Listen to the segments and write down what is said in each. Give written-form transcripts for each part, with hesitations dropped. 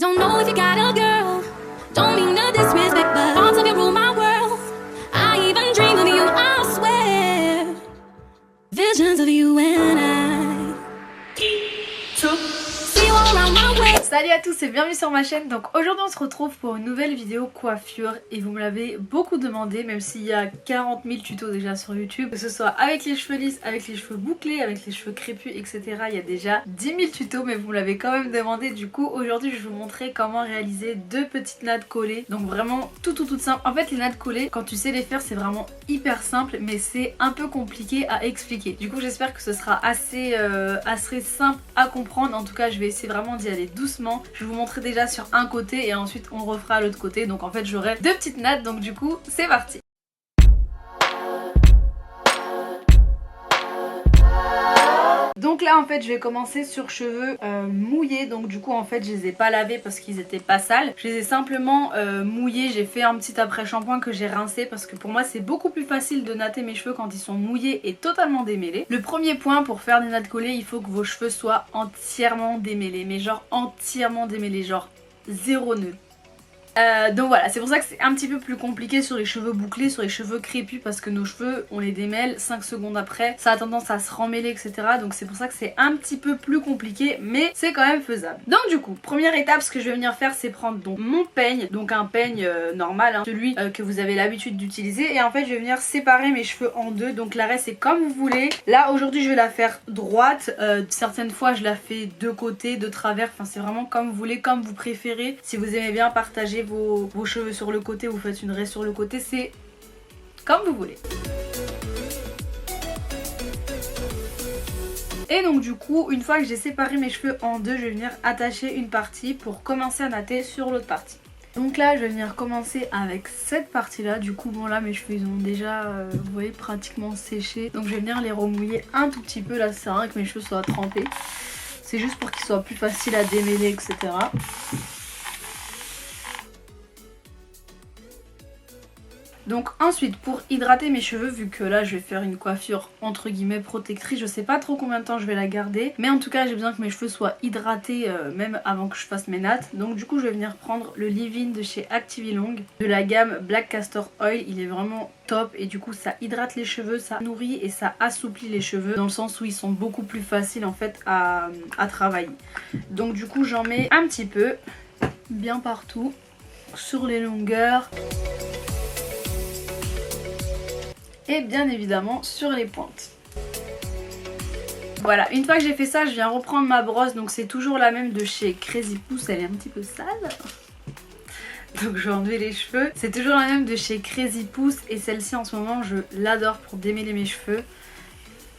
Don't know if you got a girl. Don't mean no disrespect, but thoughts of you rule my world. I even dream of you, I swear. Visions of you and I. See you all around my way. Salut à tous et bienvenue sur ma chaîne. Donc aujourd'hui on se retrouve pour une nouvelle vidéo coiffure et vous me l'avez beaucoup demandé, même s'il y a 40 000 tutos déjà sur YouTube, que ce soit avec les cheveux lisses, avec les cheveux bouclés, avec les cheveux crépus, etc. Il y a déjà 10 000 tutos, mais vous me l'avez quand même demandé. Du coup aujourd'hui je vais vous montrer comment réaliser deux petites nattes collées. Donc vraiment tout simple. En fait les nattes collées, quand tu sais les faire, c'est vraiment hyper simple, mais c'est un peu compliqué à expliquer. Du coup j'espère que ce sera assez simple à comprendre. En tout cas je vais essayer vraiment d'y aller doucement. Je vais vous montrer déjà sur un côté et ensuite on refera à l'autre côté. Donc en fait j'aurai deux petites nattes, donc du coup c'est parti. Donc là en fait je vais commencer sur cheveux mouillés. Donc du coup en fait je les ai pas lavés parce qu'ils étaient pas sales. Je les ai simplement mouillés. J'ai fait un petit après shampoing que j'ai rincé parce que pour moi c'est beaucoup plus facile de natter mes cheveux quand ils sont mouillés et totalement démêlés. Le premier point pour faire des nattes collées, il faut que vos cheveux soient entièrement démêlés. Mais genre entièrement démêlés, genre zéro nœud. Donc voilà, c'est pour ça que c'est un petit peu plus compliqué sur les cheveux bouclés, sur les cheveux crépus, parce que nos cheveux on les démêle 5 secondes après, ça a tendance à se remêler, etc. Donc c'est pour ça que c'est un petit peu plus compliqué, mais c'est quand même faisable. Donc du coup, première étape, ce que je vais venir faire, c'est prendre donc mon peigne, donc un peigne normal, hein, celui que vous avez l'habitude d'utiliser, et en fait je vais venir séparer mes cheveux en deux. Donc l'arrêt c'est comme vous voulez. Là aujourd'hui je vais la faire droite, certaines fois je la fais de côté, de travers, enfin c'est vraiment comme vous voulez, comme vous préférez. Si vous aimez bien partager vos cheveux sur le côté, vous faites une raie sur le côté, c'est comme vous voulez. Et donc du coup, une fois que j'ai séparé mes cheveux en deux, je vais venir attacher une partie pour commencer à natter sur l'autre partie. Donc là je vais venir commencer avec cette partie là. Du coup bon là mes cheveux ils ont déjà vous voyez pratiquement séché. Donc je vais venir les remouiller un tout petit peu. Là c'est vrai que mes cheveux soient trempés. C'est juste pour qu'ils soient plus faciles à démêler, etc. Donc ensuite pour hydrater mes cheveux, vu que là je vais faire une coiffure entre guillemets protectrice, je sais pas trop combien de temps je vais la garder, mais en tout cas j'ai besoin que mes cheveux soient hydratés même avant que je fasse mes nattes. Donc du coup je vais venir prendre le leave-in de chez Activilong de la gamme Black Castor Oil. Il est vraiment top et du coup ça hydrate les cheveux, ça nourrit et ça assouplit les cheveux, dans le sens où ils sont beaucoup plus faciles en fait à travailler. Donc du coup j'en mets un petit peu, bien partout, sur les longueurs. Et bien évidemment sur les pointes. Voilà, une fois que j'ai fait ça, je viens reprendre ma brosse. Donc c'est toujours la même de chez Crazy Pouce, elle est un petit peu sale. Donc je vais enlever les cheveux. C'est toujours la même de chez Crazy Pouce et celle-ci en ce moment je l'adore pour démêler mes cheveux.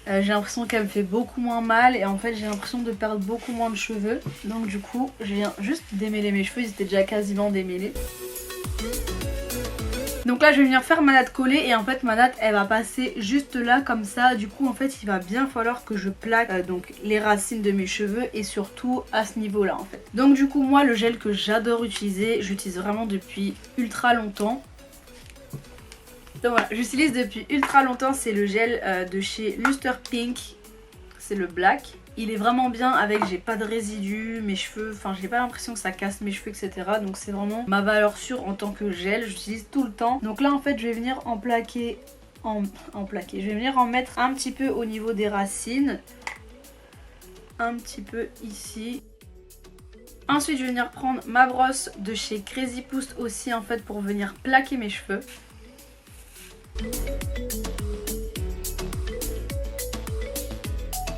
J'ai l'impression qu'elle me fait beaucoup moins mal et en fait j'ai l'impression de perdre beaucoup moins de cheveux. Donc du coup je viens juste démêler mes cheveux, ils étaient déjà quasiment démêlés. Donc là je vais venir faire ma natte collée et en fait ma natte elle va passer juste là comme ça. Du coup en fait il va bien falloir que je plaque donc les racines de mes cheveux et surtout à ce niveau là en fait. Donc du coup moi le gel que j'adore utiliser, j'utilise vraiment depuis ultra longtemps. Donc voilà, j'utilise depuis ultra longtemps, c'est le gel de chez Luster Pink, c'est le black. Il est vraiment bien avec, j'ai pas de résidus, mes cheveux, enfin j'ai pas l'impression que ça casse mes cheveux, etc. Donc c'est vraiment ma valeur sûre en tant que gel, j'utilise tout le temps. Donc là en fait je vais venir en plaquer, je vais venir en mettre un petit peu au niveau des racines. Un petit peu ici. Ensuite je vais venir prendre ma brosse de chez Crazy Pouce aussi en fait pour venir plaquer mes cheveux.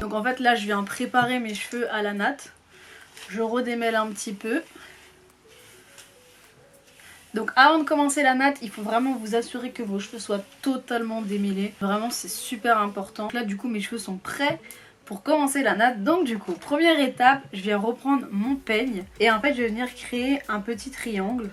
Donc en fait là je viens préparer mes cheveux à la natte. Je redémêle un petit peu. Donc avant de commencer la natte, il faut vraiment vous assurer que vos cheveux soient totalement démêlés. Vraiment c'est super important. Là du coup mes cheveux sont prêts pour commencer la natte. Donc du coup première étape, je viens reprendre mon peigne et en fait je vais venir créer un petit triangle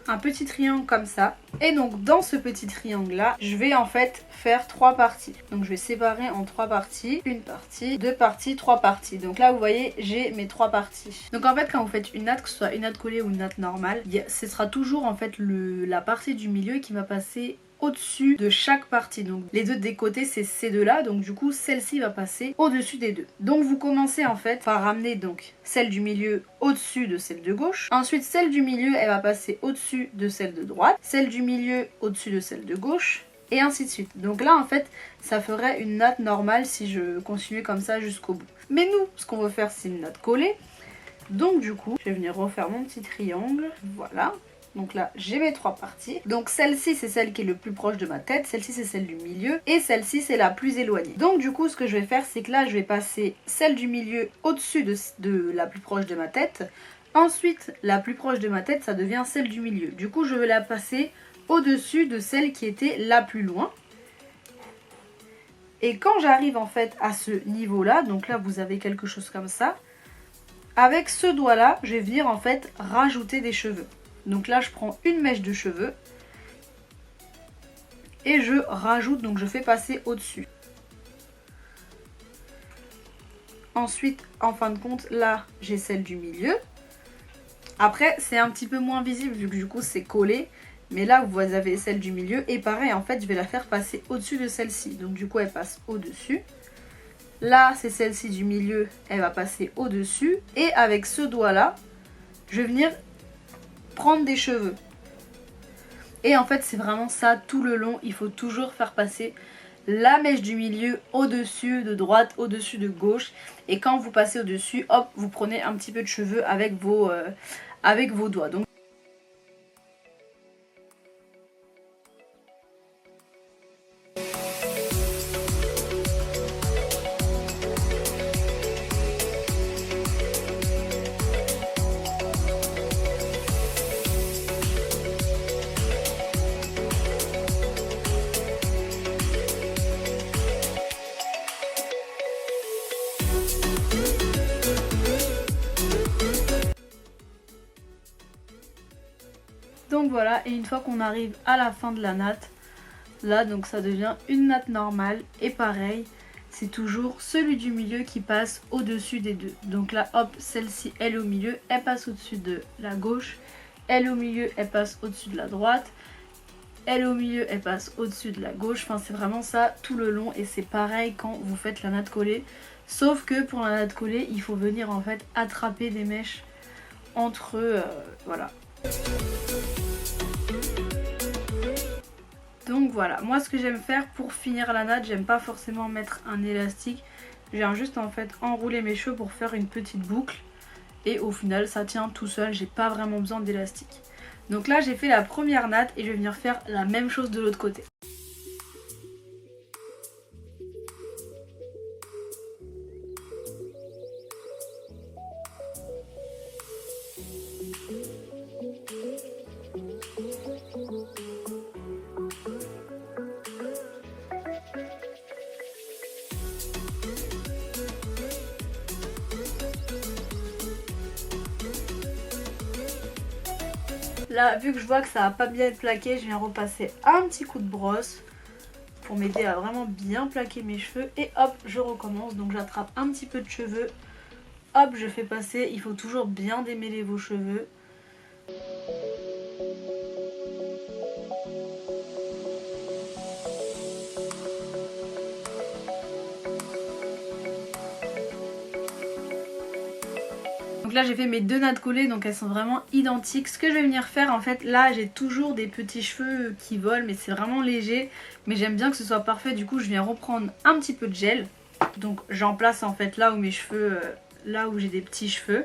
comme ça. Et donc dans ce petit triangle là je vais en fait faire trois parties. Donc je vais séparer en trois parties, une partie, deux parties, trois parties. Donc là vous voyez j'ai mes trois parties. Donc en fait quand vous faites une natte, que ce soit une natte collée ou une natte normale, ce sera toujours en fait la partie du milieu qui va passer au-dessus de chaque partie. Donc les deux des côtés c'est ces deux là, donc du coup celle-ci va passer au-dessus des deux. Donc vous commencez en fait par ramener donc celle du milieu au-dessus de celle de gauche. Ensuite celle du milieu elle va passer au-dessus de celle de droite, celle du milieu au-dessus de celle de gauche, et ainsi de suite. Donc là en fait ça ferait une natte normale si je continuais comme ça jusqu'au bout. Mais nous ce qu'on veut faire c'est une natte collée. Donc du coup je vais venir refaire mon petit triangle, voilà. Donc là j'ai mes 3 parties. Donc celle-ci c'est celle qui est le plus proche de ma tête, celle-ci c'est celle du milieu et celle-ci c'est la plus éloignée. Donc du coup ce que je vais faire c'est que là je vais passer celle du milieu au-dessus de la plus proche de ma tête. Ensuite la plus proche de ma tête ça devient celle du milieu. Du coup je vais la passer au-dessus de celle qui était la plus loin. Et quand j'arrive en fait à ce niveau là, donc là vous avez quelque chose comme ça, avec ce doigt là je vais venir en fait rajouter des cheveux. Donc là je prends une mèche de cheveux et je rajoute, donc je fais passer au-dessus. Ensuite en fin de compte là j'ai celle du milieu. Après c'est un petit peu moins visible vu que du coup c'est collé. Mais là vous avez celle du milieu et pareil en fait je vais la faire passer au-dessus de celle-ci. Donc du coup elle passe au-dessus. Là c'est celle-ci du milieu, elle va passer au-dessus. Et avec ce doigt là je vais venir prendre des cheveux. Et en fait c'est vraiment ça tout le long, il faut toujours faire passer la mèche du milieu au-dessus de droite, au-dessus de gauche. Et quand vous passez au-dessus, hop, vous prenez un petit peu de cheveux avec vos doigts. Donc voilà, et une fois qu'on arrive à la fin de la natte, là donc ça devient une natte normale. Et pareil, c'est toujours celui du milieu qui passe au-dessus des deux. Donc là hop, celle-ci elle est au milieu, elle passe au-dessus de la gauche. Elle au milieu, elle passe au-dessus de la droite. Elle au milieu, elle passe au-dessus de la gauche. Enfin c'est vraiment ça tout le long. Et c'est pareil quand vous faites la natte collée. Sauf que pour la natte collée, il faut venir en fait attraper des mèches entre eux, voilà. Donc voilà, moi ce que j'aime faire pour finir la natte, j'aime pas forcément mettre un élastique. Je viens juste en fait enrouler mes cheveux pour faire une petite boucle. Et au final ça tient tout seul, j'ai pas vraiment besoin d'élastique. Donc là j'ai fait la première natte et je vais venir faire la même chose de l'autre côté. Là, vu que je vois que ça va pas bien être plaqué, je viens repasser un petit coup de brosse pour m'aider à vraiment bien plaquer mes cheveux. Et hop, je recommence. Donc j'attrape un petit peu de cheveux. Hop, je fais passer. Il faut toujours bien démêler vos cheveux. Donc là j'ai fait mes deux nattes collées, donc elles sont vraiment identiques. Ce que je vais venir faire en fait, là j'ai toujours des petits cheveux qui volent mais c'est vraiment léger. Mais j'aime bien que ce soit parfait, du coup je viens reprendre un petit peu de gel. Donc j'en place en fait là où mes cheveux, là où j'ai des petits cheveux.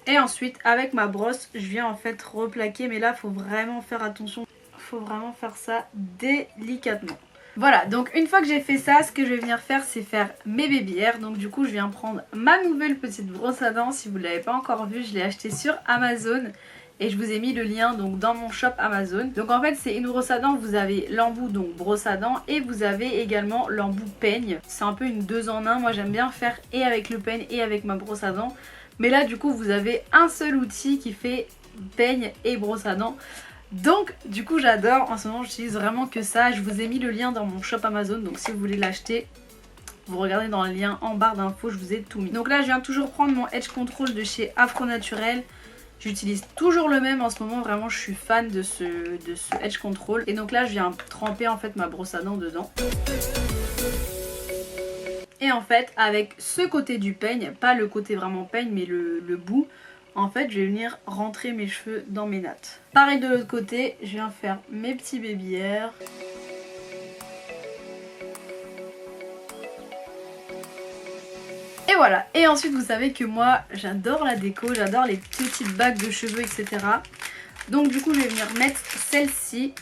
Et ensuite avec ma brosse je viens en fait replaquer, mais là faut vraiment faire attention. Faut vraiment faire ça délicatement. Voilà, donc une fois que j'ai fait ça, ce que je vais venir faire c'est faire mes baby hairs. Donc du coup je viens prendre ma nouvelle petite brosse à dents. Si vous ne l'avez pas encore vue, je l'ai achetée sur Amazon. Et je vous ai mis le lien donc dans mon shop Amazon. Donc en fait c'est une brosse à dents, vous avez l'embout donc brosse à dents. Et vous avez également l'embout peigne. C'est un peu une 2 en 1, moi j'aime bien faire et avec le peigne et avec ma brosse à dents. Mais là du coup vous avez un seul outil qui fait peigne et brosse à dents. Donc du coup j'adore, en ce moment j'utilise vraiment que ça. Je vous ai mis le lien dans mon shop Amazon, donc si vous voulez l'acheter, vous regardez dans le lien en barre d'infos, je vous ai tout mis. Donc là je viens toujours prendre mon Edge Control de chez Afro Naturel. J'utilise toujours le même en ce moment, vraiment je suis fan de ce Edge Control. Et donc là je viens tremper en fait ma brosse à dents dedans. Et en fait avec ce côté du peigne, pas le côté vraiment peigne mais le bout, en fait je vais venir rentrer mes cheveux dans mes nattes. Pareil de l'autre côté, je viens faire mes petits baby hairs. Et voilà, et ensuite vous savez que moi j'adore la déco, j'adore les petites bagues de cheveux etc. Donc du coup je vais venir mettre celle-ci.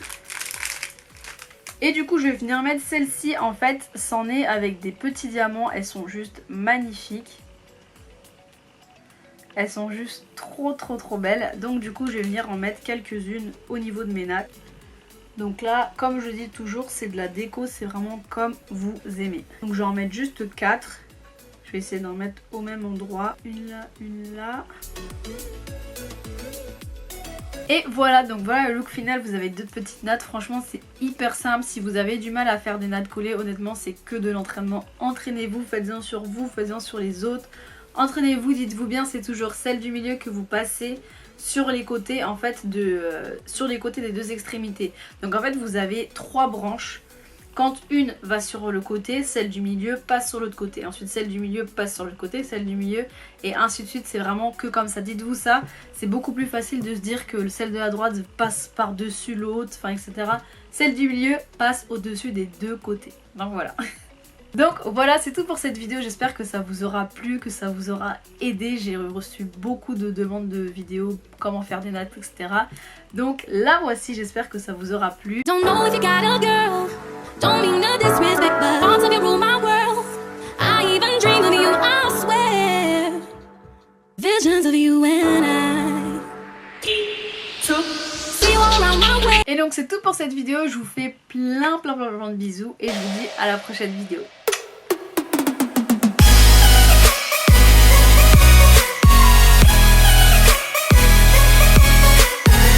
Et du coup je vais venir mettre celle-ci, en fait c'en est avec des petits diamants, elles sont juste magnifiques. Elles sont juste trop belles. Donc du coup je vais venir en mettre quelques-unes au niveau de mes nattes. Donc là comme je dis toujours c'est de la déco, c'est vraiment comme vous aimez. Donc je vais en mettre juste 4. Je vais essayer d'en mettre au même endroit. Une là, une là. Et voilà, donc voilà le look final. Vous avez 2 petites nattes. Franchement, c'est hyper simple. Si vous avez du mal à faire des nattes collées, honnêtement, c'est que de l'entraînement. Entraînez-vous, faites-en sur vous, faites-en sur les autres. Entraînez-vous, dites-vous bien, c'est toujours celle du milieu que vous passez sur les côtés, en fait, sur les côtés des 2 extrémités. Donc en fait, vous avez 3 branches. Quand une va sur le côté, celle du milieu passe sur l'autre côté. Ensuite celle du milieu passe sur l'autre côté, celle du milieu et ainsi de suite. C'est vraiment que comme ça. Dites-vous ça, c'est beaucoup plus facile de se dire que celle de la droite passe par-dessus l'autre, enfin etc. Celle du milieu passe au-dessus des 2 côtés. Donc voilà. Donc voilà, c'est tout pour cette vidéo. J'espère que ça vous aura plu, que ça vous aura aidé. J'ai reçu beaucoup de demandes de vidéos, comment faire des nattes, etc. Donc la voici, j'espère que ça vous aura plu. Don't know if you got a girl. Don't mean no disrespect, but thoughts of you rule my world. I even dream of you, I swear. Visions of you and I. See you around my way. Et donc c'est tout pour cette vidéo. Je vous fais plein de bisous et je vous dis à la prochaine vidéo.